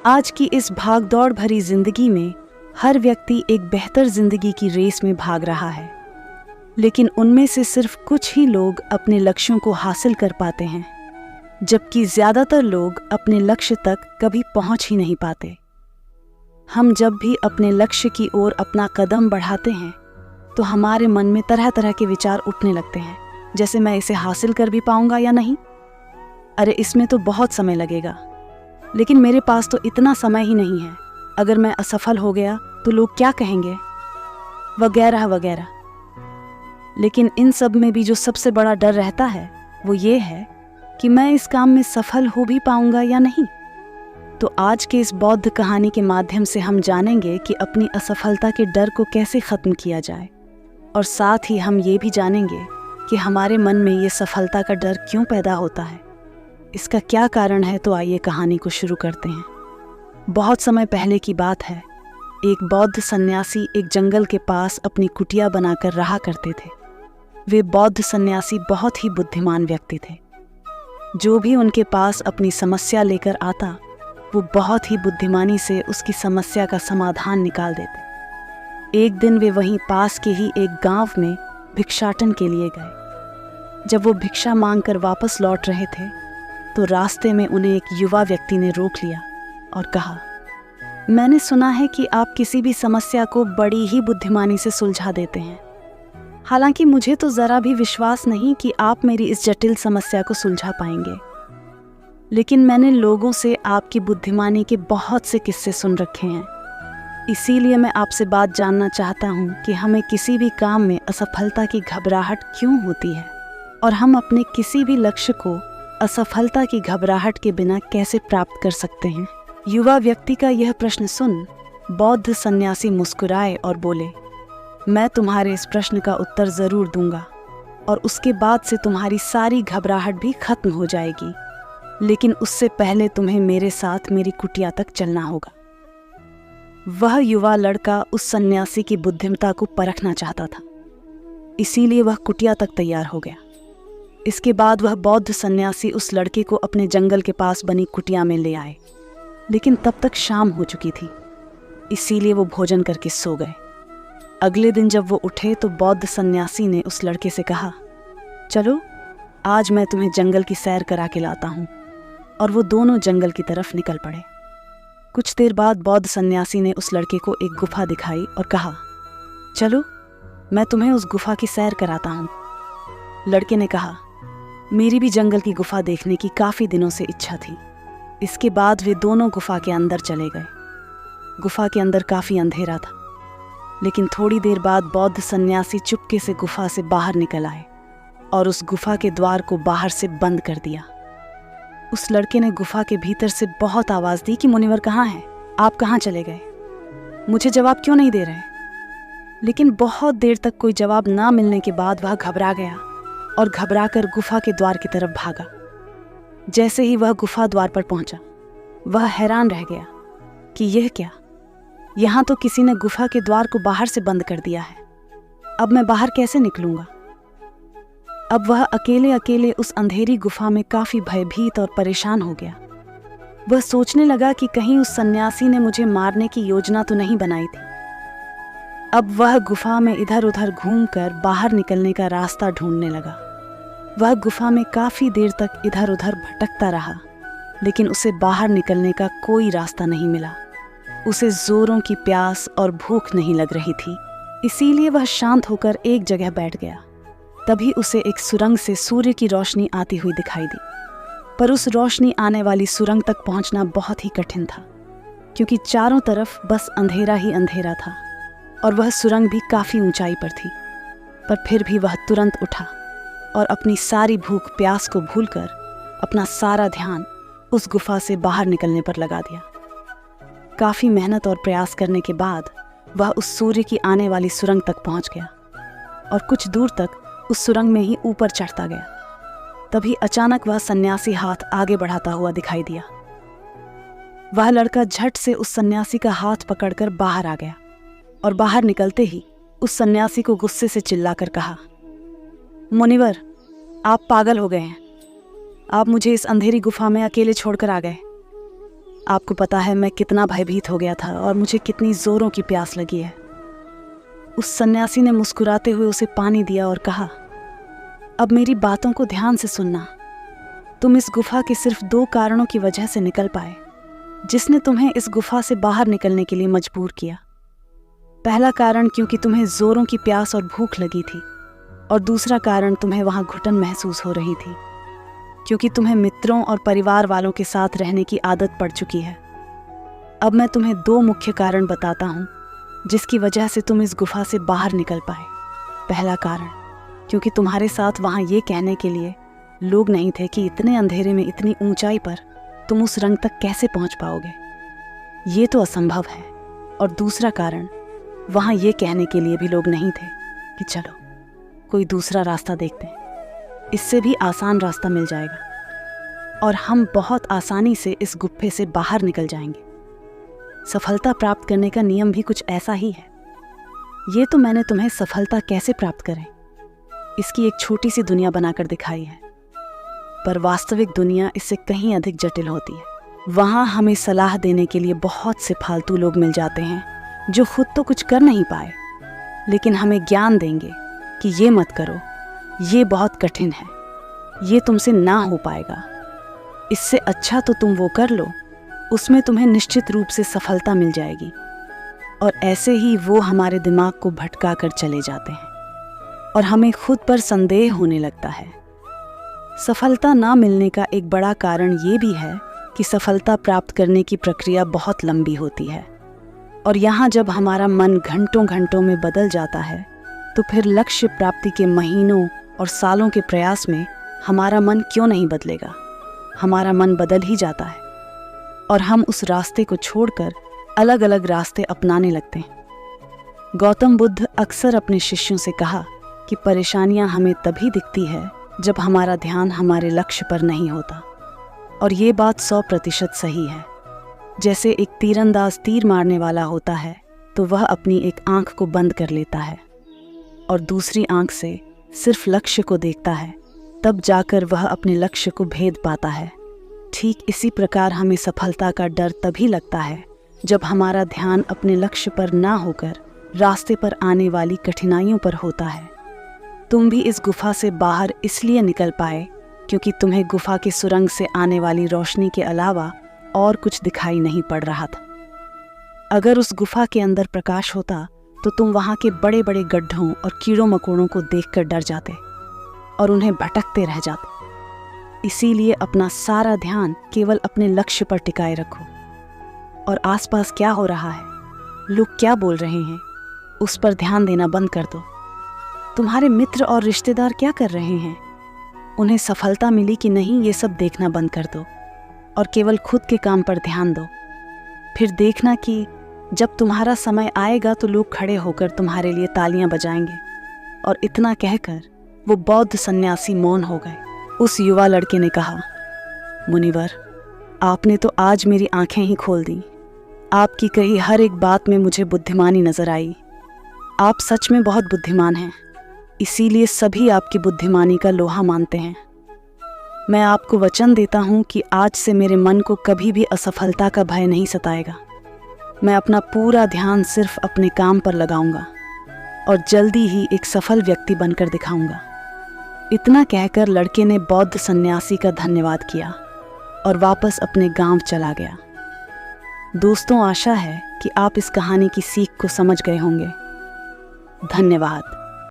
आज की इस भागदौड़ भरी जिंदगी में हर व्यक्ति एक बेहतर जिंदगी की रेस में भाग रहा है, लेकिन उनमें से सिर्फ कुछ ही लोग अपने लक्ष्यों को हासिल कर पाते हैं, जबकि ज्यादातर लोग अपने लक्ष्य तक कभी पहुंच ही नहीं पाते। हम जब भी अपने लक्ष्य की ओर अपना कदम बढ़ाते हैं तो हमारे मन में तरह तरह के विचार उठने लगते हैं, जैसे मैं इसे हासिल कर भी पाऊंगा या नहीं, अरे इसमें तो बहुत समय लगेगा, लेकिन मेरे पास तो इतना समय ही नहीं है, अगर मैं असफल हो गया तो लोग क्या कहेंगे, वगैरह वगैरह। लेकिन इन सब में भी जो सबसे बड़ा डर रहता है वो ये है कि मैं इस काम में सफल हो भी पाऊंगा या नहीं। तो आज के इस बौद्ध कहानी के माध्यम से हम जानेंगे कि अपनी असफलता के डर को कैसे खत्म किया जाए, और साथ ही हम ये भी जानेंगे कि हमारे मन में ये सफलता का डर क्यों पैदा होता है, इसका क्या कारण है। तो आइए कहानी को शुरू करते हैं। बहुत समय पहले की बात है। एक बौद्ध सन्यासी एक जंगल के पास अपनी कुटिया बनाकर रहा करते थे। वे बौद्ध सन्यासी बहुत ही बुद्धिमान व्यक्ति थे। जो भी उनके पास अपनी समस्या लेकर आता, वो बहुत ही बुद्धिमानी से उसकी समस्या का समाधान निकाल देते। एक दिन वे वहीं पास के ही एक गांव में भिक्षाटन के लिए गए। जब वो भिक्षा मांगकर वापस लौट रहे थे तो रास्ते में उन्हें एक युवा व्यक्ति ने रोक लिया और कहा, मैंने सुना है कि आप किसी भी समस्या को बड़ी ही बुद्धिमानी से सुलझा देते हैं। हालांकि मुझे तो ज़रा भी विश्वास नहीं कि आप मेरी इस जटिल समस्या को सुलझा पाएंगे, लेकिन मैंने लोगों से आपकी बुद्धिमानी के बहुत से किस्से सुन रखे हैं। इसीलिए मैं आपसे बात जानना चाहता हूँ कि हमें किसी भी काम में असफलता की घबराहट क्यों होती है, और हम अपने किसी भी लक्ष्य को असफलता की घबराहट के बिना कैसे प्राप्त कर सकते हैं। युवा व्यक्ति का यह प्रश्न सुन बौद्ध सन्यासी मुस्कुराए और बोले, मैं तुम्हारे इस प्रश्न का उत्तर ज़रूर दूंगा, और उसके बाद से तुम्हारी सारी घबराहट भी खत्म हो जाएगी, लेकिन उससे पहले तुम्हें मेरे साथ मेरी कुटिया तक चलना होगा। वह युवा लड़का उस सन्यासी की बुद्धिमत्ता को परखना चाहता था, इसीलिए वह कुटिया तक तैयार हो गया। इसके बाद वह बौद्ध सन्यासी उस लड़के को अपने जंगल के पास बनी कुटिया में ले आए, लेकिन तब तक शाम हो चुकी थी, इसीलिए वो भोजन करके सो गए। अगले दिन जब वो उठे तो बौद्ध सन्यासी ने उस लड़के से कहा, चलो आज मैं तुम्हें जंगल की सैर करा के लाता हूँ, और वो दोनों जंगल की तरफ निकल पड़े। कुछ देर बाद बौद्ध सन्यासी ने उस लड़के को एक गुफा दिखाई और कहा, चलो मैं तुम्हें उस गुफा की सैर कराता हूँ। लड़के ने कहा, मेरी भी जंगल की गुफा देखने की काफ़ी दिनों से इच्छा थी। इसके बाद वे दोनों गुफा के अंदर चले गए। गुफा के अंदर काफ़ी अंधेरा था, लेकिन थोड़ी देर बाद बौद्ध सन्यासी चुपके से गुफा से बाहर निकल आए और उस गुफा के द्वार को बाहर से बंद कर दिया। उस लड़के ने गुफा के भीतर से बहुत आवाज़ दी कि मुनिवर कहाँ हैं, आप कहाँ चले गए, मुझे जवाब क्यों नहीं दे रहे। लेकिन बहुत देर तक कोई जवाब ना मिलने के बाद वह घबरा गया और घबराकर गुफा के द्वार की तरफ भागा। जैसे ही वह गुफा द्वार पर पहुंचा, वह हैरान रह गया कि यह क्या, यहाँ तो किसी ने गुफा के द्वार को बाहर से बंद कर दिया है। अब मैं बाहर कैसे निकलूंगा। अब वह अकेले अकेले उस अंधेरी गुफा में काफी भयभीत और परेशान हो गया। वह सोचने लगा कि कहीं उस सन्यासी ने मुझे मारने की योजना तो नहीं बनाई थी। अब वह गुफा में इधर उधर घूमकर बाहर निकलने का रास्ता ढूंढने लगा। वह गुफा में काफी देर तक इधर उधर भटकता रहा, लेकिन उसे बाहर निकलने का कोई रास्ता नहीं मिला। उसे जोरों की प्यास और भूख नहीं लग रही थी, इसीलिए वह शांत होकर एक जगह बैठ गया। तभी उसे एक सुरंग से सूर्य की रोशनी आती हुई दिखाई दी, पर उस रोशनी आने वाली सुरंग तक पहुंचना बहुत ही कठिन था, क्योंकि चारों तरफ बस अंधेरा ही अंधेरा था और वह सुरंग भी काफी ऊंचाई पर थी। पर फिर भी वह तुरंत उठा और अपनी सारी भूख प्यास को भूलकर अपना सारा ध्यान उस गुफा से बाहर निकलने पर लगा दिया। काफी मेहनत और प्रयास करने के बाद वह उस सूर्य की आने वाली सुरंग तक पहुंच गया और कुछ दूर तक उस सुरंग में ही ऊपर चढ़ता गया। तभी अचानक वह सन्यासी हाथ आगे बढ़ाता हुआ दिखाई दिया। वह लड़का झट से उस सन्यासी का हाथ पकड़कर बाहर आ गया और बाहर निकलते ही उस सन्यासी को गुस्से से चिल्लाकर कहा, मुनिवर, आप पागल हो गए हैं। आप मुझे इस अंधेरी गुफा में अकेले छोड़कर आ गए। आपको पता है मैं कितना भयभीत हो गया था और मुझे कितनी जोरों की प्यास लगी है। उस सन्यासी ने मुस्कुराते हुए उसे पानी दिया और कहा, अब मेरी बातों को ध्यान से सुनना। तुम इस गुफा के सिर्फ 2 कारणों की वजह से निकल पाए, जिसने तुम्हें इस गुफा से बाहर निकलने के लिए मजबूर किया। पहला कारण क्योंकि तुम्हें जोरों की प्यास और भूख लगी थी, और दूसरा कारण तुम्हें वहां घुटन महसूस हो रही थी, क्योंकि तुम्हें मित्रों और परिवार वालों के साथ रहने की आदत पड़ चुकी है। अब मैं तुम्हें 2 मुख्य कारण बताता हूं जिसकी वजह से तुम इस गुफा से बाहर निकल पाए। पहला कारण, क्योंकि तुम्हारे साथ वहां ये कहने के लिए लोग नहीं थे कि इतने अंधेरे में इतनी ऊंचाई पर तुम उस रंग तक कैसे पहुंच पाओगे, ये तो असंभव है। और दूसरा कारण, वहां ये कहने के लिए भी लोग नहीं थे कि चलो कोई दूसरा रास्ता देखते हैं, इससे भी आसान रास्ता मिल जाएगा और हम बहुत आसानी से इस गुफे से बाहर निकल जाएंगे। सफलता प्राप्त करने का नियम भी कुछ ऐसा ही है। ये तो मैंने तुम्हें सफलता कैसे प्राप्त करें इसकी एक छोटी सी दुनिया बनाकर दिखाई है, पर वास्तविक दुनिया इससे कहीं अधिक जटिल होती है। वहाँ हमें सलाह देने के लिए बहुत से फालतू लोग मिल जाते हैं जो खुद तो कुछ कर नहीं पाए, लेकिन हमें ज्ञान देंगे कि ये मत करो, ये बहुत कठिन है, ये तुमसे ना हो पाएगा, इससे अच्छा तो तुम वो कर लो, उसमें तुम्हें निश्चित रूप से सफलता मिल जाएगी। और ऐसे ही वो हमारे दिमाग को भटका कर चले जाते हैं और हमें खुद पर संदेह होने लगता है। सफलता ना मिलने का एक बड़ा कारण ये भी है कि सफलता प्राप्त करने की प्रक्रिया बहुत लंबी होती है, और यहाँ जब हमारा मन घंटों घंटों में बदल जाता है तो फिर लक्ष्य प्राप्ति के महीनों और सालों के प्रयास में हमारा मन क्यों नहीं बदलेगा। हमारा मन बदल ही जाता है और हम उस रास्ते को छोड़कर अलग अलग रास्ते अपनाने लगते हैं। गौतम बुद्ध अक्सर अपने शिष्यों से कहा कि परेशानियां हमें तभी दिखती है जब हमारा ध्यान हमारे लक्ष्य पर नहीं होता, और ये बात 100% सही है। जैसे एक तीरंदाज तीर मारने वाला होता है तो वह अपनी एक आंख को बंद कर लेता है और दूसरी आंख से सिर्फ लक्ष्य को देखता है, तब जाकर वह अपने लक्ष्य को भेद पाता है। ठीक इसी प्रकार हमें सफलता का डर तभी लगता है जब हमारा ध्यान अपने लक्ष्य पर ना होकर रास्ते पर आने वाली कठिनाइयों पर होता है। तुम भी इस गुफा से बाहर इसलिए निकल पाए क्योंकि तुम्हें गुफा की सुरंग से आने वाली रोशनी के अलावा और कुछ दिखाई नहीं पड़ रहा था। अगर उस गुफा के अंदर प्रकाश होता तो तुम वहाँ के बड़े बड़े गड्ढों और कीड़ों मकोड़ों को देखकर डर जाते और उन्हें भटकते रह जाते। इसीलिए अपना सारा ध्यान केवल अपने लक्ष्य पर टिकाए रखो, और आसपास क्या हो रहा है, लोग क्या बोल रहे हैं, उस पर ध्यान देना बंद कर दो। तुम्हारे मित्र और रिश्तेदार क्या कर रहे हैं, उन्हें सफलता मिली कि नहीं, ये सब देखना बंद कर दो और केवल खुद के काम पर ध्यान दो। फिर देखना कि जब तुम्हारा समय आएगा तो लोग खड़े होकर तुम्हारे लिए तालियां बजाएंगे। और इतना कहकर वो बौद्ध सन्यासी मौन हो गए। उस युवा लड़के ने कहा, मुनिवर, आपने तो आज मेरी आंखें ही खोल दी। आपकी कही हर एक बात में मुझे बुद्धिमानी नजर आई। आप सच में बहुत बुद्धिमान हैं, इसीलिए सभी आपकी बुद्धिमानी का लोहा मानते हैं। मैं आपको वचन देता हूँ कि आज से मेरे मन को कभी भी असफलता का भय नहीं सताएगा। मैं अपना पूरा ध्यान सिर्फ अपने काम पर लगाऊंगा और जल्दी ही एक सफल व्यक्ति बनकर दिखाऊंगा। इतना कहकर लड़के ने बौद्ध सन्यासी का धन्यवाद किया और वापस अपने गांव चला गया। दोस्तों, आशा है कि आप इस कहानी की सीख को समझ गए होंगे। धन्यवाद।